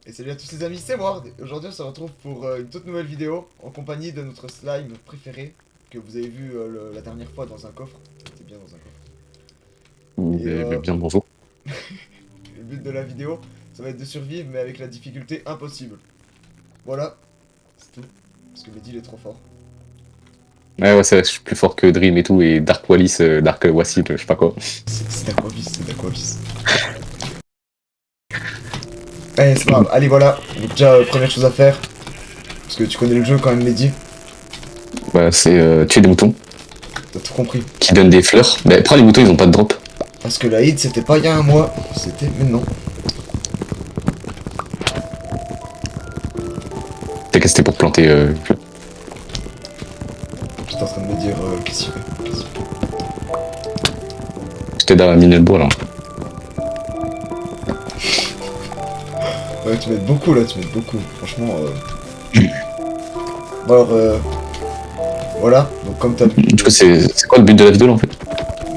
Et salut à tous les amis, c'est Ward. Aujourd'hui on se retrouve pour une toute nouvelle vidéo en compagnie de notre slime préféré que vous avez vu la dernière fois dans un coffre. C'était bien dans un coffre. Et Bien bonjour. le but de la vidéo, ça va être de survivre mais avec la difficulté impossible. Voilà, c'est tout. Parce que Mehdi il est trop fort. Ouais, c'est vrai, je suis plus fort que Dream et tout, et Dark Wallis, Dark Wassil, je sais pas quoi. C'est d'Aquavis, c'est d'Aquavis. Allez, c'est pas grave. Allez, voilà. Donc, déjà, première chose à faire. Parce que tu connais le jeu quand même, Mehdi. Bah, c'est tuer des moutons T'as tout compris. qui donnent des fleurs. Bah, pourquoi les moutons ils ont pas de drop? Parce que la hit, c'était pas il y a un mois. C'était maintenant. T'es que c'était pour planter. J'étais en train de me dire, qu'est-ce qu'il fait? Qu'est-ce qu'il fait? Je t'aide à miner le bois là. Ouais, tu m'aides beaucoup là, tu m'aides beaucoup. Franchement, Bon, alors, voilà. Donc, comme t'as vu, Du coup, c'est quoi le but de la vidéo là en fait?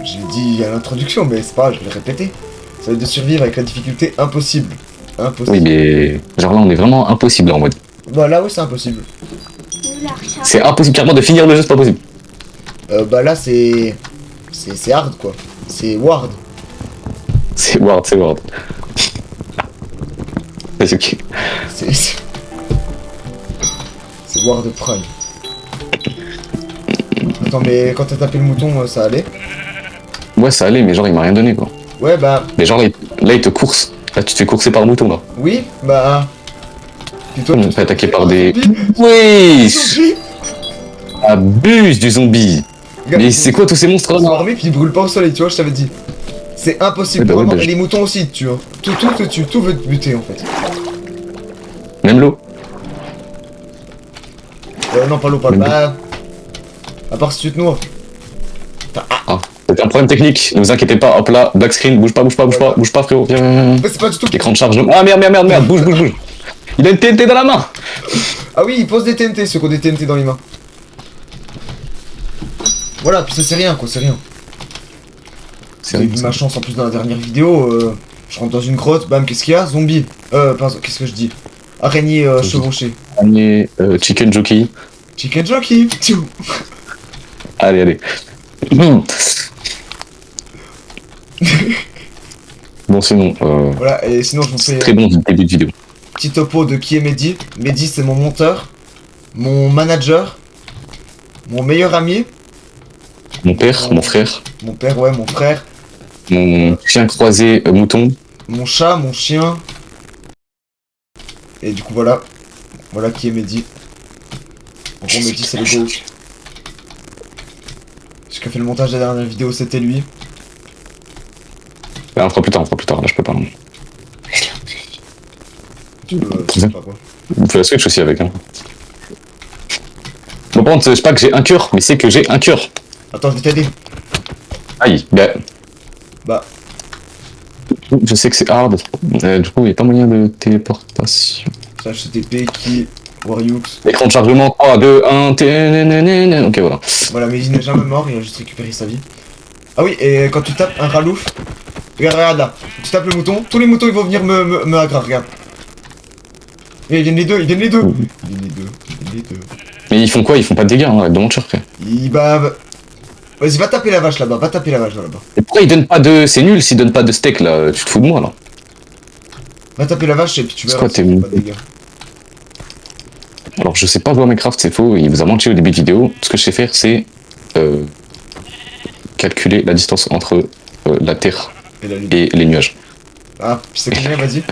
j'ai dit à l'introduction, mais c'est pas grave, je vais le répéter. Ça va être de survivre avec la difficulté impossible. Oui, Impossible. mais genre là on est vraiment impossible là, en mode. Bah là, oui, c'est impossible. C'est impossible carrément de finir le jeu, c'est pas possible. Bah là, c'est. C'est hard quoi. C'est Ward. C'est Ward, c'est Ward. C'est ok. C'est. C'est Ward Prime. Attends, mais quand t'as tapé le mouton, ça allait? Ouais, ça allait, mais genre il m'a rien donné quoi. Ouais, bah. Mais genre là il te course. Là tu te fais courser par un mouton là. Oui, bah. Puis toi, On tu me te fait fais attaquer courser par un des. zombie. Oui! Zombie. Abuse du zombie! Regarde, Mais les c'est zombies, quoi tous ces monstres ils sont là? armés puis ils brûlent pas au soleil, tu vois, je t'avais dit. C'est impossible. Oui, bah ouais, Vraiment, bah, et les moutons aussi, tu vois. Tout te tue, tout veut te buter en fait. Même l'eau. Non, pas l'eau, pas l'eau. Même Bah. À part si tu te noies. Ah, c'est un problème technique, ne vous inquiétez pas, hop là, black screen, bouge pas, bouge pas, bouge pas, bouge pas frérot, viens, viens, viens. Mais c'est pas du tout. Écran de chargement. Ah merde, merde, merde, merde, bouge, bouge, bouge. Il a une TNT dans la main. Ah oui, ils posent des TNT, ceux qui ont des TNT dans les mains. Voilà, puis ça c'est rien quoi, c'est rien. C'est J'ai vrai, vu ma chance en plus dans la dernière vidéo. Je rentre dans une grotte, bam, qu'est-ce qu'il y a? Zombie. Pardon, qu'est-ce que je dis? Araignée chevauchée. Premier chicken jockey. Chicken jockey. Tchou. Allez, allez. Bon sinon, Voilà, et sinon je vous c'est fais très bon début de vidéo. petit topo de qui est Mehdi. Mehdi c'est mon monteur, mon manager, mon meilleur ami, Mon père, mon frère, mon père, ouais, mon frère, mon chien croisé mouton. mon chat, mon chien. Et du coup voilà, voilà qui est Mehdi. En gros Mehdi c'est le go. Celui qui a fait le montage de la dernière vidéo c'était lui. On fera plus tard, là je peux pas. Non. Tu peux, je sais pas quoi. On fait la Switch aussi avec. Hein. Bon, par contre, je sais pas que j'ai un cœur, mais c'est que j'ai un cœur. Attends, je vais t'aider. Aïe, Bah, je sais que c'est hard. Du coup, il n'y a pas moyen de téléportation. c'est HTTP qui. Waryux. Écran de chargement 3, 2, 1, ok voilà. Voilà, Mehdi n'est jamais mort, il a juste récupéré sa vie. Ah oui, et quand tu tapes un ralouf, regarde là, tu tapes le mouton, tous les moutons ils vont venir me aggrar, regarde. Et ils viennent les deux, ils viennent les deux. Ils viennent les deux, ils viennent les deux. Mais ils font quoi? Ils font pas de dégâts, hein, de mon cher frère. Vas-y, va taper la vache là-bas, va taper la vache là-bas. Et pourquoi ils donnent pas de. C'est nul s'ils donnent pas de steak là, tu te fous de moi là. Va taper la vache et puis tu C'est verras quoi, si t'es ça fait pas de dégâts. Alors je sais pas jouer à Minecraft, c'est faux, il vous a menti au début de vidéo. Ce que je sais faire, c'est calculer la distance entre la Terre Et la lune. et les nuages. Ah, puis c'est combien, vas-y.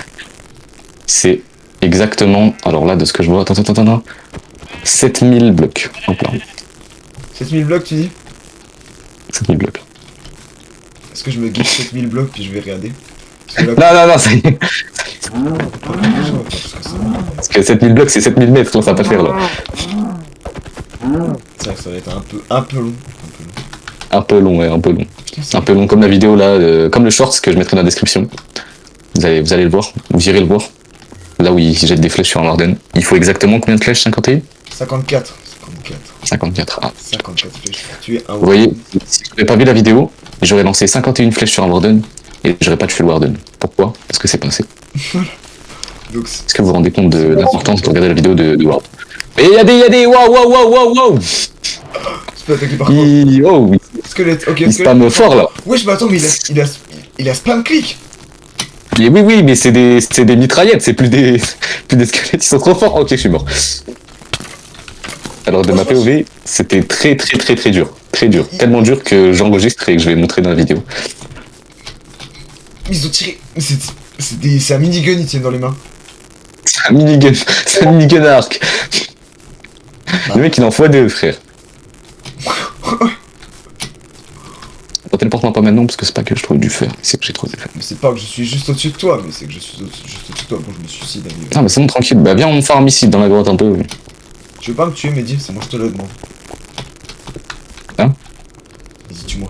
C'est exactement, alors là, de ce que je vois, attends, 7000 blocs. Hop là, 7000 blocs tu dis? 7000 blocs. Est-ce que je me guide 7000 blocs puis je vais regarder? Parce que là, Non, ça y est. parce que Parce que 7000 blocs, c'est 7000 mètres, ça va pas faire là. ça va être un peu long. Un peu long, ouais, un peu long. Putain, Un peu long comme la vidéo là, comme le shorts que je mettrai dans la description. Vous allez le voir, vous irez le voir. Là où il jette des flèches sur un Warden. Il faut exactement combien de flèches? 51? 54. 54. Ah. 54 flèches pour tuer un Vous voyez, si j'avais pas vu la vidéo, j'aurais lancé 51 flèches sur un Warden et j'aurais pas tué le Warden. Pourquoi? Parce que c'est pas assez. Donc, Est-ce que vous vous rendez compte de l'importance de regarder la vidéo de Ward? Mais il y a des waouh. tu peux attaquer par quoi? Oh, Squelette, ok, il squelette. spam fort là. Wesh, mais attends, mais il a spam click. Et oui, mais c'est des mitraillettes, c'est plus des squelettes, ils sont trop forts. Ok, je suis mort. Alors de ma POV, c'était très dur. Très dur. Tellement dur que j'enregistre et que je vais montrer dans la vidéo. Ils ont tiré. C'est un minigun, ils tiennent dans les mains. C'est un minigun à arc. Le mec il en faut deux, frère. Bon, téléporte-moi pas maintenant parce que c'est pas que je trouve du fer, c'est que j'ai trop du fer. Mais c'est pas que je suis juste au-dessus de toi, mais c'est que je suis juste au-dessus de toi. Bon, je me suicide. Allez. Ah, mais c'est bon, tranquille. Bah, viens, on farm ici dans la grotte un peu. Tu veux pas me tuer, Mehdi? C'est moi, je te le demande. Hein? Vas-y, tue-moi.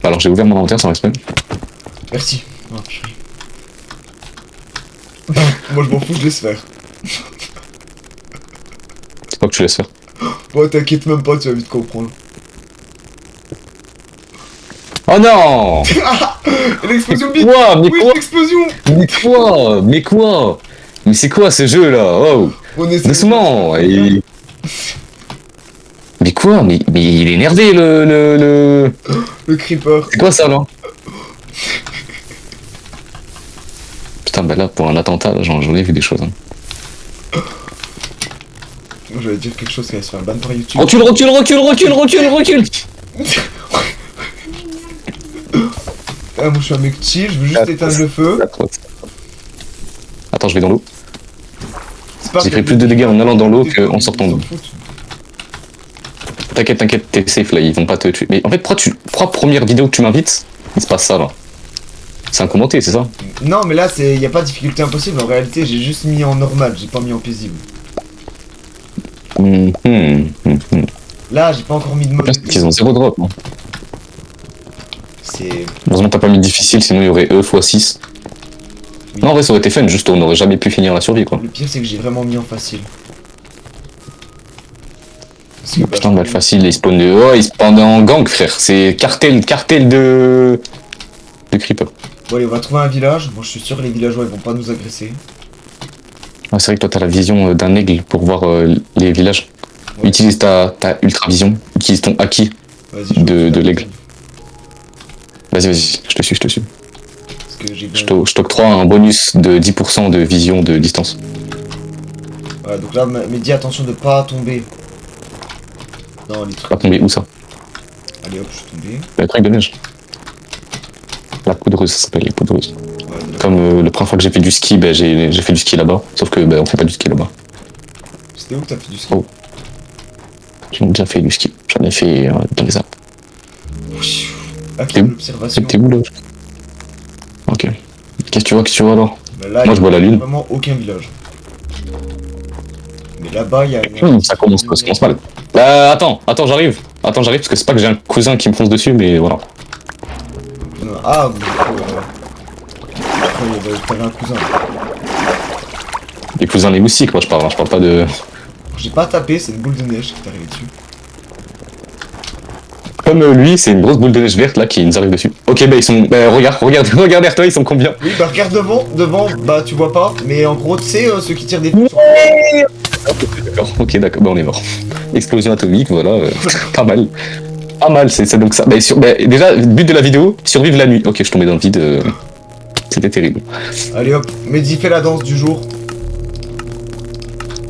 Alors, j'ai ouvert mon inventaire sans respect. Merci. Oh, purée. Moi, je m'en fous, je laisse faire. C'est pas que tu laisses faire. Bon, t'inquiète même pas, tu vas vite comprendre. Oh non! L'explosion bite! Quoi? Mais Oui, quoi? l'explosion! Mais quoi? Mais c'est quoi ce jeu là? Oh! On essaie. Doucement! Mais quoi? Mais il est énervé le... Le creeper. C'est quoi ça là? Putain, bah là, pour un attentat, j'en ai vu des choses. Hein. J'allais dire quelque chose qui allait se faire ban par YouTube. Recule! Ah, moi je suis un mec chill, je veux juste éteindre le feu. Attends, je vais dans l'eau. C'est pas J'ai que- fait plus de dégâts en allant dans l'eau qu'en sortant de Ils l'eau. s'en foutent. T'inquiète, t'es safe là, ils vont pas te tuer. Mais en fait, pourquoi première vidéo que tu m'invites, il se passe ça là? C'est un commenté, c'est ça? Non, mais là, y a pas de difficulté impossible. En réalité, j'ai juste mis en normal, j'ai pas mis en paisible. Là, j'ai pas encore mis de mode. Ils ont zéro drop. Hein. C'est. Heureusement, t'as pas mis difficile, sinon il y aurait E x 6. Oui. Non, en vrai, ça aurait été fun, juste on n'aurait jamais pu finir la survie quoi. Le pire, c'est que j'ai vraiment mis en facile. Parce que, Putain, mal facile, ils spawnent de. Oh, ils spawnent en gang, frère. C'est cartel de creeper. Bon, allez, on va trouver un village. Moi, je suis sûr que les villageois, ils vont pas nous agresser. Ah, c'est vrai que toi, t'as la vision d'un aigle pour voir les villages. Ouais. Utilise ta ultra vision, utilise ton haki. Vas-y, De l'aigle. Vas-y, je te suis. Parce que j'ai bien. Je t'octroie un bonus de 10% de vision de distance. Voilà, donc là, mais dis attention de pas tomber. Non, les trucs. Pas tomber où ça? Allez hop, je suis tombé. Le truc de neige. La poudreuse, ça s'appelle les poudreuses. Ouais, de là. Comme la première fois que j'ai fait du ski, ben, j'ai fait du ski là-bas. Sauf que ben, on fait pas du ski là-bas. C'était où que t'as fait du ski? Oh. J'ai déjà fait du ski. J'en ai fait dans les Alpes. Ah, T'es où? l'observation. T'es où là? Ok. Qu'est-ce que tu vois alors? Bah là, Moi, il je vois la y a lune. vraiment aucun village. Mais là-bas, il y a. Ça commence mal. Attends, j'arrive. Attends, j'arrive parce que c'est pas que j'ai un cousin qui me fonce dessus, mais voilà. Ah, mais t'avais un cousin. Les cousins les moustiques, moi je parle pas de. J'ai pas tapé, c'est une boule de neige qui t'est arrivée dessus. Comme lui, c'est une grosse boule de neige verte là qui nous arrive dessus. Ok, bah ils sont. Bah regarde derrière toi, ils sont combien? Oui, bah regarde devant, bah tu vois pas, mais en gros, tu sais, ceux qui tirent des flèches. D'accord, ok, d'accord, bah on est mort. Explosion atomique, voilà, pas mal. Pas mal, c'est donc ça. Déjà, le but de la vidéo, survivre la nuit. Ok, je suis tombé dans le vide. C'était terrible. Allez hop, Mehdi fait la danse du jour.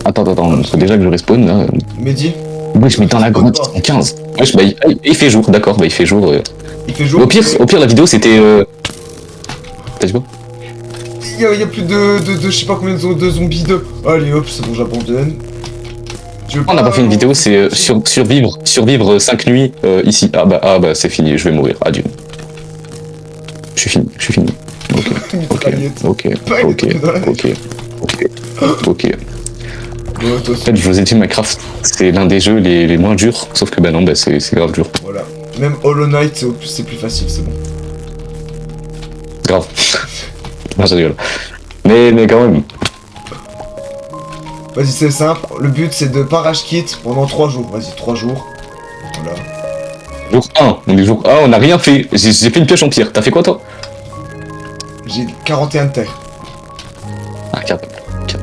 Attends, faut déjà que je respawn là. Mehdi, Oui, je mets dans la grotte, ils sont 15. Wesh, bah il fait jour, d'accord, bah il fait jour. il fait jour. Au pire, la vidéo c'était. T'as dit quoi? Il y a plus de je sais pas combien de zombies de. Allez hop, c'est bon, j'abandonne. On n'a pas fait une vidéo, c'est survivre 5 nuits ici. Ah bah c'est fini, je vais mourir. Adieu. Je suis fini. Ok. Ouais, toi En fait, je vous ai dit, Minecraft, c'est l'un des jeux les moins durs, sauf que bah non, bah c'est grave dur. voilà. Même Hollow Knight, c'est plus facile, c'est bon. Grave. Non, je rigole. Mais quand même. Vas-y, c'est simple. Le but, c'est de pas rage kit pendant 3 jours. Vas-y, 3 jours. Voilà. Jour 1, on est jour 1, on n'a rien fait. J'ai fait une pioche en pierre. T'as fait quoi toi? J'ai 41 de terre. Ah, capable. Tu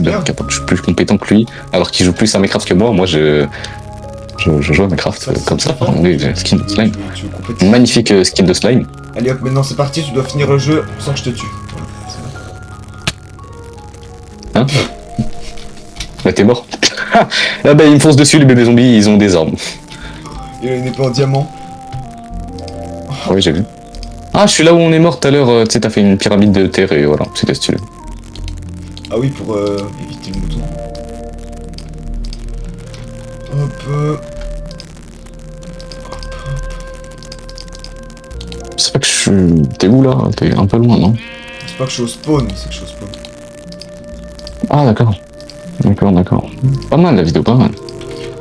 es bien capable. Je suis plus compétent que lui, alors qu'il joue plus à Minecraft que moi. Moi, je joue à Minecraft comme ça. Oui, j'ai un skin de slime. Tu veux compétition. Magnifique skin de slime. Allez hop, maintenant c'est parti, tu dois finir le jeu sans que je te tue. Voilà, c'est bon. Hein? Bah, t'es mort. Ah bah, ils me foncent dessus, les bébés zombies, ils ont des armes. Il a une épée en diamant. Oui, j'ai vu. Ah, je suis là où on est mort tout à l'heure. Tu sais, t'as fait une pyramide de terre et voilà, c'était stylé. Ah oui, pour éviter le mouton. Hop. C'est pas que je suis. T'es où là? T'es un peu loin, non? C'est pas que je suis au spawn, c'est que je suis au spawn. Ah, d'accord. D'accord. Pas mal la vidéo, pas mal.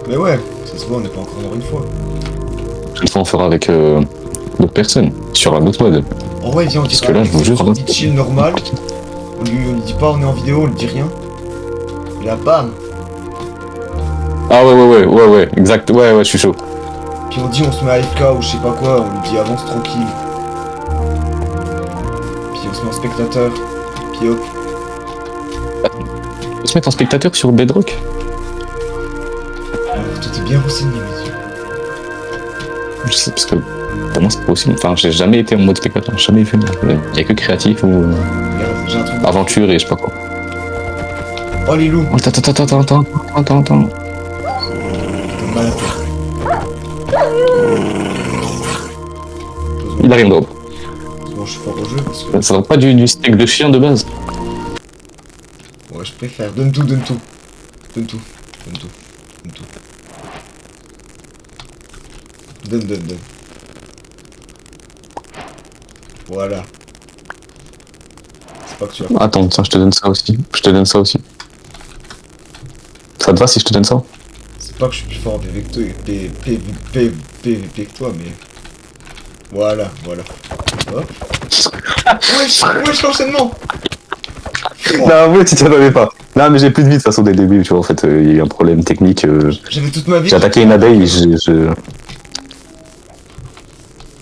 Mais ouais, ça se voit, on n'est pas encore mort une fois. Une fois, on fera avec d'autres personnes sur un autre mode. En vrai, viens, on dit Parce que là, je vous jure, on dit chill normal. On lui dit pas on est en vidéo, on lui dit rien. Et là, bam. Ah ouais, exact. Ouais, je suis chaud. Puis on dit on se met à AFK ou je sais pas quoi, on lui dit avance tranquille. Puis on se met en spectateur. Puis hop. On peut se mettre en spectateur sur Bedrock? Alors, toi t'es bien renseigné, mes yeux. Je sais, parce que pour moi, c'est pas possible. Enfin, j'ai jamais été en mode spectateur, jamais fait. Il y a que créatif ou Regarde, j'ai un truc. aventure et je sais pas quoi. Oh les loups. Oh, attends. T'as mal à faire. Il a rien d'autre. Bon, je suis fort au jeu parce que. Ça va pas du steak de chien de base. Ouais, je préfère. Donne tout. Donne. Voilà. C'est pas que tu as. Attends, tiens, je te donne ça aussi. Ça te va si je te donne ça? C'est pas que je suis plus fort en PVP que toi, mais. Voilà. Hop. Wesh, l'enchaînement. Non, moi, tu t'y attendais pas. Non, mais j'ai plus de vie de toute façon dès le début, tu vois. En fait, il y a eu un problème technique. J'avais toute ma vie. J'ai attaqué une abeille,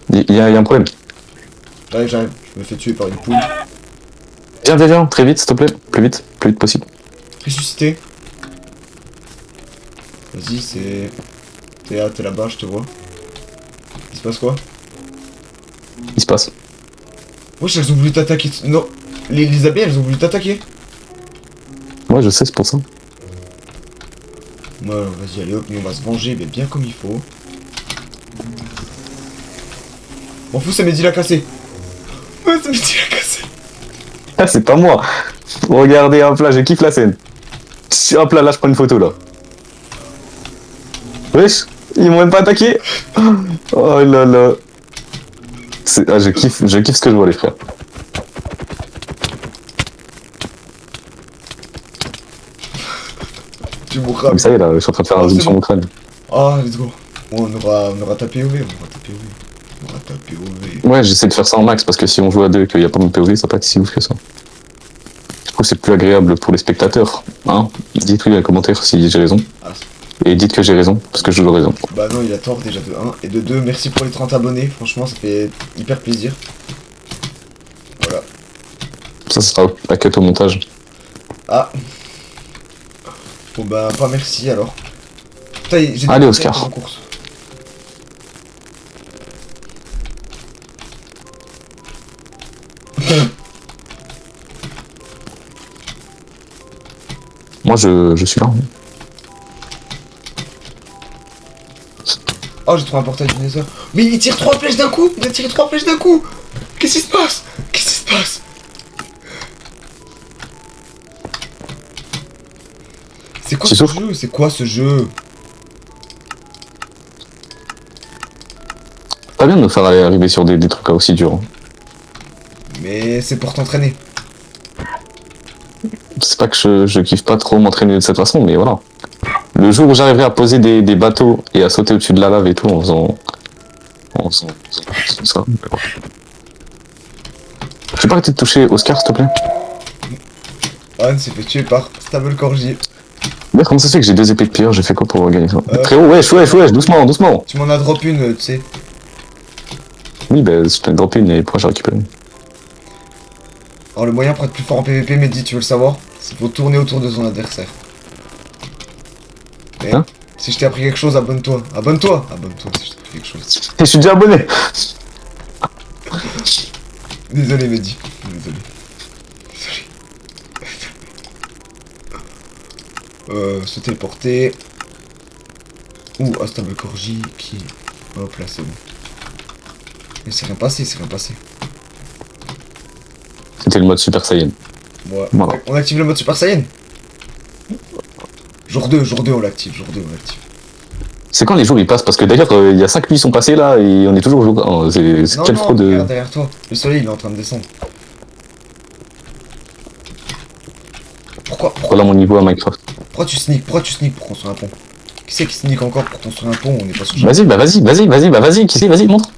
Il y a un problème. J'arrive. Je me fais tuer par une poule. Viens, très vite, s'il te plaît. Plus vite possible. Ressuscité. Vas-y, c'est. T'es là-bas, je te vois. Il se passe quoi? Il se passe. Wesh, elles ont voulu t'attaquer. Non. Les abeilles, elles ont voulu t'attaquer. Moi, je sais, c'est pour ça. Ouais, vas-y, allez hop, nous on va se venger, mais bien comme il faut. M'en fous, ça m'a dit la casser. Ouais, ça m'a dit la casser. Ah, c'est pas moi. Regardez, hop là, je kiffe la scène. Hop là, je prends une photo là. Wesh, ils m'ont même pas attaqué. Oh là là. Ah, je kiffe ce que je vois, les frères. Tu mourras. Comme ça y est, là, je suis en train de faire un zoom sur mon crâne. Ah, let's go. Bon, on aura tapé OV. Ouais, j'essaie de faire ça en max parce que si on joue à deux et qu'il n'y a pas de POV, ça va pas être si ouf que ça. Je trouve que c'est plus agréable pour les spectateurs. Hein, dites-le dans les commentaires si j'ai raison. Et dites que j'ai raison, parce que je joue raison. Bah non, il a tort déjà de 1. Et de 2, merci pour les 30 abonnés. Franchement, ça fait hyper plaisir. Voilà. Ça sera la cut au montage. Ah. Bon bah, pas merci alors. Putain, j'ai allez, Oscar. en course. Moi, je suis là. Oh, j'ai trouvé un portail du Nether. Mais il tire 3 flèches d'un coup. Il a tiré 3 flèches d'un coup. Qu'est-ce qui se passe? C'est quoi ce jeu? C'est quoi ce jeu? Pas bien de me faire arriver sur des trucs aussi durs. Mais c'est pour t'entraîner. C'est pas que je kiffe pas trop m'entraîner de cette façon, mais voilà. Le jour où j'arriverai à poser des bateaux et à sauter au-dessus de la lave et tout en faisant ça. Tu peux arrêter de toucher Oscar, s'il te plaît? Anne s'est fait tuer par Stable Corgi. Mais comment ça se fait que j'ai 2 épées de pierre? J'ai fait quoi pour gagner ça? Très haut, wesh, doucement. Tu m'en as drop une, tu sais. Oui, bah je t'en ai droppé une et pourquoi j'ai récupéré? Alors le moyen pour être plus fort en PvP, Mehdi, tu veux le savoir? C'est faut tourner autour de son adversaire. Et Hein? si je t'ai appris quelque chose, abonne-toi. Abonne-toi. Abonne-toi si je t'ai appris quelque chose. Je suis déjà abonné. Désolé, Mehdi. Désolé. Désolé. Se téléporter. Ouh, Astable Corgi qui... Hop là, c'est bon. Mais c'est rien passé, c'est rien passé. C'était le mode Super Saiyan. Ouais. Voilà. On active le mode Super Saiyan. Jour 2, on l'active, jour 2, on l'active. C'est quand les jours ils passent? Parce que d'ailleurs, il y a 5 nuits sont passées là et on est toujours au jour. Oh, c'est Non, quelle non, fraude. regarde derrière toi. Le soleil, il est en train de descendre. Pourquoi Voilà mon niveau à Minecraft. tu sneak? Pourquoi tu sneak pour construire un pont? Qui c'est qui sneak encore pour construire un pont? On n'est pas sur... Vas-y, vas-y, qui c'est? Vas-y, montre.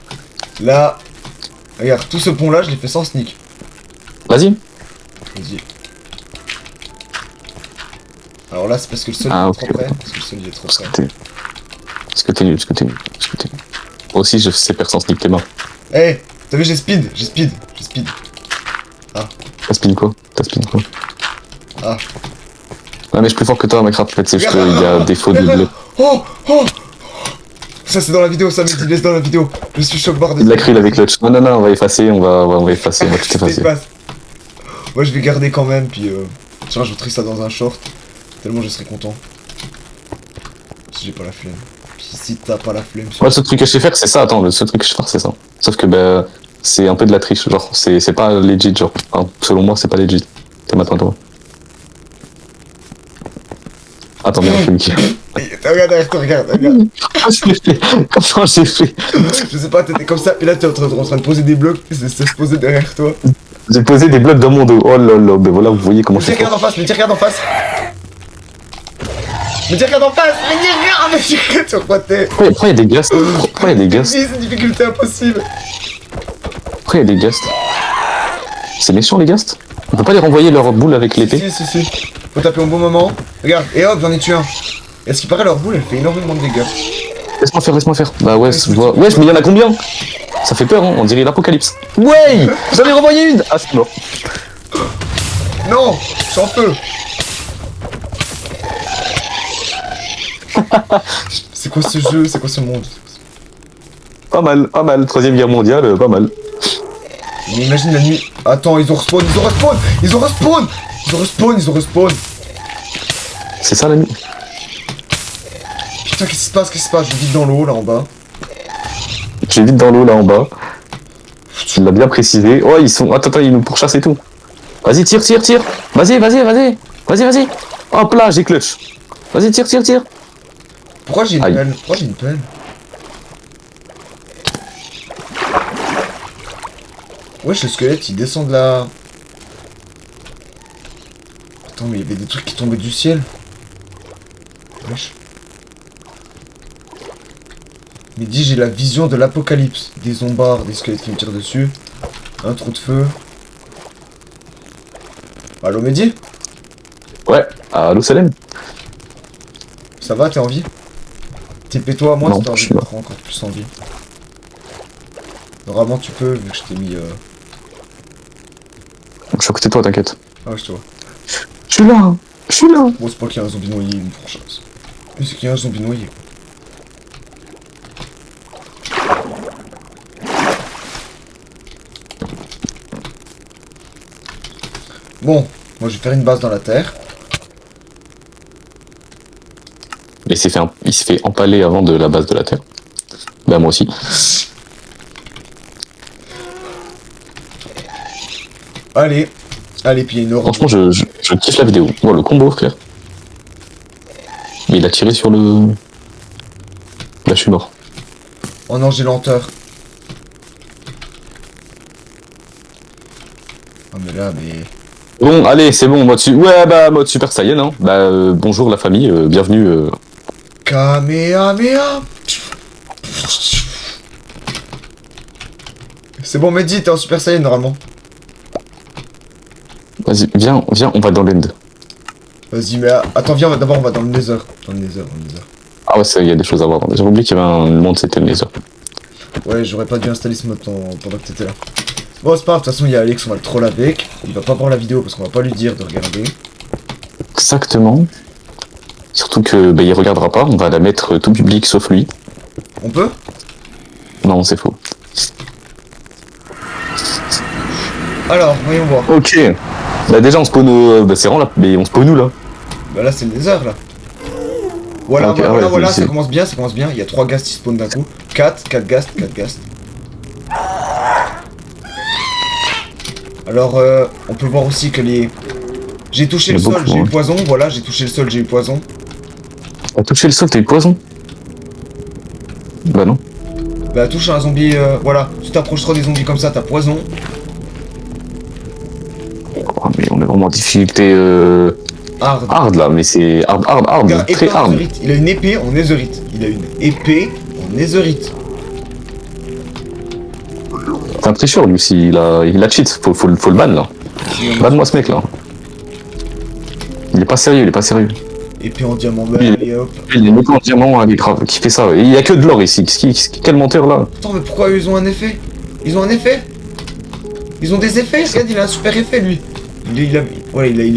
Là, regarde, tout ce pont là, je l'ai fait sans sneak. Vas-y. Vas-y. Alors là, c'est parce que le sol Ah, il est ok. trop près. Parce que le sol il est trop près. Parce que t'es nul. Moi aussi, je sais faire sans sneak tes mains. Eh, t'as vu, j'ai speed. T'as spin quoi? Ah. Ouais, mais je suis plus fort que toi à Minecraft, en fait, c'est juste qu'il y a des faux de bleu. Oh. Ça c'est dans la vidéo, ça me dit laisse dans la vidéo. Je suis choc-barre de... Il l'a cru avec le... Non, on va effacer, on va effacer, on va tout effacer. Moi je vais garder quand même, puis je rajouterai ça dans un short. Tellement je serai content. Si j'ai pas la flemme. Puis si t'as pas la flemme... Moi, le seul truc que je sais faire, c'est ça, attends, le seul truc que je sais faire, c'est ça. Sauf que, ben, c'est un peu de la triche, genre, c'est pas legit, genre. Enfin, selon moi, c'est pas legit. T'es maintenant, toi. Attends, bien, je fais Mickey. Regarde derrière toi, regarde. Comment j'ai fait? Je sais pas, t'étais comme ça, et là t'es en train de poser des blocs, c'est se poser derrière toi. J'ai posé des blocs dans mon dos. Oh là là, ben voilà, vous voyez comment je Mais dis fais. regarde en face, mais dis regarde en face. Mais dis regarde sur quoi t'es. Pourquoi il y a des ghasts? Pourquoi il y a des ghasts? C'est une difficulté impossible. Pourquoi il y a des ghasts? C'est méchant, les ghasts? On peut pas les renvoyer leur boule avec l'épée? Si. Faut taper au bon moment. Regarde, et hop, j'en ai tué un. Et à ce qui paraît, leur boule, elle fait énormément de dégâts. Laisse-moi faire. Bah ouais, je vois. Wesh, mais il y en a combien? Ça fait peur, hein, on dirait l'apocalypse. Ouais! J'en ai renvoyé une! Ah, c'est mort. Non, je suis en feu. C'est quoi ce jeu? C'est quoi ce monde? Pas mal. Troisième guerre mondiale, pas mal. Mais imagine la nuit. Attends, ils ont respawn. C'est ça la nuit? Putain, qu'est-ce qui se passe? Je vide dans l'eau, là, en bas. J'ai vite dans l'eau là en bas. Tu l'as bien précisé. Oh, ils sont. Attends, ils nous pourchassent et tout. Vas-y, tire. Vas-y. Hop là, j'ai clutch. Vas-y, tire. Pourquoi j'ai une Aïe. pelle? Wesh, le squelette, il descend de la... Attends, mais il y avait des trucs qui tombaient du ciel. Wesh. Mais dis, j'ai la vision de l'apocalypse. Des zombards, des squelettes qui me tirent dessus. Un trou de feu. Allo, Mehdi? Ouais, allô Salem. Ça va, t'es en vie? TP-toi à moi Non, si t'as envie je suis de là. prendre encore plus en vie. Normalement, tu peux, vu que je t'ai mis... Je suis à côté de toi, t'inquiète. Ah ouais, je te vois. Je suis là. Bon, c'est pas qu'il y a un zombie noyé, une franchise. Mais c'est qu'il y a un zombie noyé. Bon, moi je vais faire une base dans la terre. Mais il s'est fait empaler avant de la base de la Terre. Bah moi aussi. Allez, puis il y a une orange. Franchement, je kiffe la vidéo. Oh, le combo, frère. Mais il a tiré sur le... Là, je suis mort. Oh non, j'ai lenteur. Ah mais là, mais... Bon, allez, c'est bon, mode Super Saiyan, hein. Bonjour la famille, bienvenue. Kamehameha. C'est bon, Mehdi, t'es en Super Saiyan normalement. Vas-y, viens, on va dans l'end. Vas-y, mais attends, viens, d'abord on va dans le Nether. Dans le Nether. Ah ouais, il y a des choses à voir. J'avais oublié qu'il y avait un monde, c'était le Nether. Ouais, j'aurais pas dû installer ce mode pendant que t'étais là. Bon, c'est pas grave, de toute façon, il y a Alex, on va le troll avec. Il va pas voir la vidéo parce qu'on va pas lui dire de regarder. Exactement. Surtout que il regardera pas, on va la mettre tout public sauf lui. On peut? Non, c'est faux. Alors, voyons voir. Ok. Bah déjà on spawn c'est vraiment là, mais on spawn où là? Bah là, c'est le désert là. Voilà, Ok, voilà, ouais, voilà, c'est- ça commence bien, ça commence bien. Il y a 3 ghasts qui spawnent d'un coup. 4 ghasts, 4 ghasts. Alors, on peut voir aussi que les... J'ai touché Il le y a sol, beaucoup, j'ai eu hein. poison. Voilà, j'ai touché le sol, j'ai eu poison. T'as touché le sol, t'as eu poison? Bah non. Bah, touche un zombie, voilà. Tu t'approches trop des zombies comme ça, t'as poison. Oh, mais on est vraiment en difficulté Hard. hard là, mais c'est hard, Regarde, très épée en hard. netherite. Il a une épée en netherite. Il a une épée en netherite. C'est un tricheur lui aussi, il a cheat, faut le ban là. Banne-moi ce mec là. Il est pas sérieux, il est pas sérieux. Épée en diamant, bah, Oui. allez hop. Il est mis en diamant, il est grave, qui fait ça? Il y a que de l'or ici, quel menteur là? Attends, mais pourquoi ils ont un effet? Ils ont un effet? Ils ont des effets? Regarde, il a un super effet lui. Il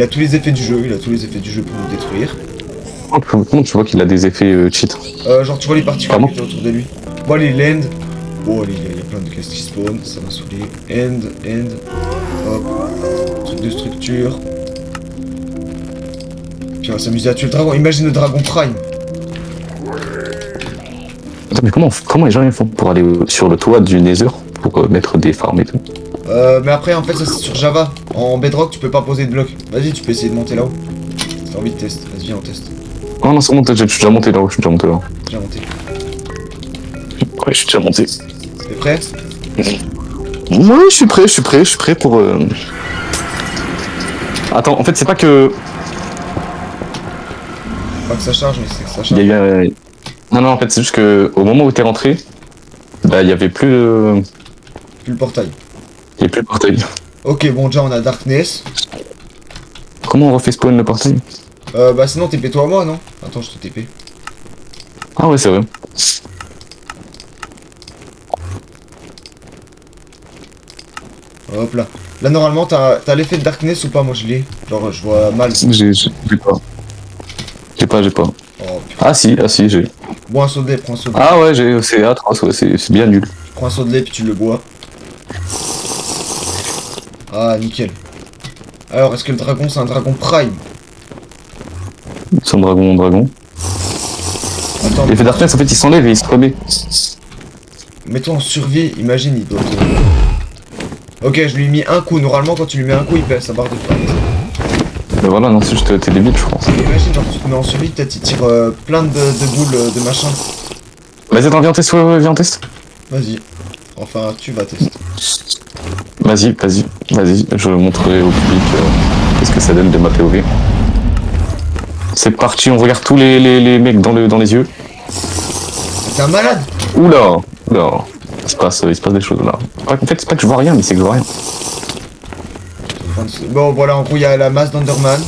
a tous les effets du jeu, il a tous les effets du jeu pour nous détruire. Comment tu vois qu'il a des effets cheat? Genre, tu vois les particules Pardon qui étaient autour de lui. Bon, allez, land. Oh, allez, il y a plein de quests qui spawn, ça m'a saoulé. End. Hop. Truc de structure. Puis on va s'amuser à tuer le dragon. Imagine le dragon prime. Attends, mais comment les gens ils font pour aller sur le toit du Nether pour mettre des farms et tout? Mais après, en fait, ça c'est sur Java. En Bedrock, tu peux pas poser de blocs. Vas-y, tu peux essayer de monter là-haut. Si t'as envie de tester, vas-y, viens, on teste. Oh non, c'est bon, je suis déjà monté là-haut, je suis déjà monté là. Viens monter. Ouais, je suis déjà monté. T'es prêt? Ouais, je suis prêt pour... Attends, en fait, c'est pas que... Pas que ça charge, mais c'est que ça Il y charge. a eu un... Non, en fait, c'est juste que au moment où t'es rentré, bah, il y avait plus le... Plus le portail. Il y avait plus le portail. Ok, bon, déjà, on a Darkness. Comment on refait spawn le portail? Bah sinon, TP toi à moi, non? Attends, je te TP. Ah ouais, c'est vrai. Hop là. Là, normalement, t'as l'effet de Darkness ou pas? Moi, je l'ai. Genre, je vois mal. J'ai pas. J'ai pas. Oh, putain. Ah si, j'ai. Bois un seau de lait, prends un seau de lait. Ah ouais, c'est atroce, ouais, c'est bien nul. Prends un seau de lait, puis tu le bois. Ah, nickel. Alors, est-ce que le dragon, c'est un dragon prime? C'est un dragon. Attends, L'effet Darkness, en fait, il s'enlève et il se remet. mets-toi en survie, imagine, il doit te... Ok, je lui ai mis un coup. Normalement, quand tu lui mets un coup, il baisse sa barre de force. Mais voilà, non, c'est juste, t'es débile, je pense. Mais imagine, genre, tu te mets en survie, peut-être il tire plein de boules de machin. Vas-y, attends, viens, on teste, ouais, viens, on teste. Vas-y. Enfin, tu vas tester. Vas-y, je montrerai au public ce que ça donne de ma POV. C'est parti, on regarde tous les mecs dans les yeux. T'es un malade! Oula. Il se passe des choses là. En fait, c'est pas que je vois rien, mais c'est que je vois rien. Bon, voilà, en gros, il y a la masse d'Enderman.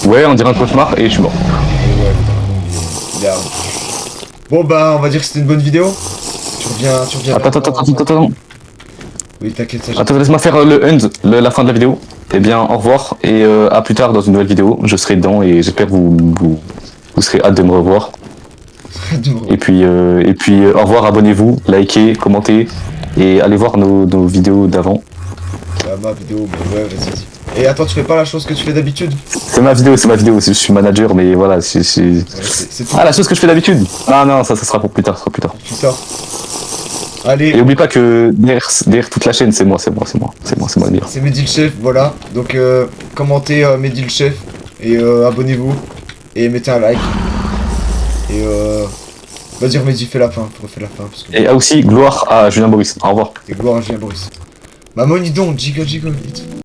Ouais, on dirait un cauchemar et je suis mort. Et ouais, le dragon, il est hard. Bon, bah, on va dire que c'était une bonne vidéo. Tu reviens. Attends. Oui, t'inquiète, ça. Attends, laisse-moi faire le end, la fin de la vidéo. Eh bien, au revoir et à plus tard dans une nouvelle vidéo. Je serai dedans et j'espère que vous serez hâte de me revoir. Et puis, au revoir, abonnez-vous, likez, commentez et allez voir nos vidéos d'avant. Bah, ma vidéo, mais ouais, vas-y. Et attends, tu fais pas la chose que tu fais d'habitude? C'est ma vidéo, je suis manager, mais voilà, Ouais, c'est tout. Ah, la chose que je fais d'habitude. Ah non, ça sera pour plus tard, Putain. Allez, Et oublie pas que derrière toute la chaîne, c'est moi le dire. c'est Mehdi le chef, voilà. Donc, commentez Mehdi le chef et abonnez-vous et mettez un like. Et vas-y, Mehdi, fais la fin, refais la fin. Parce que... Et aussi, gloire à Julien Boris. Au revoir. Et gloire à Julien Boris. Bah, mon idon, jiggle, vite.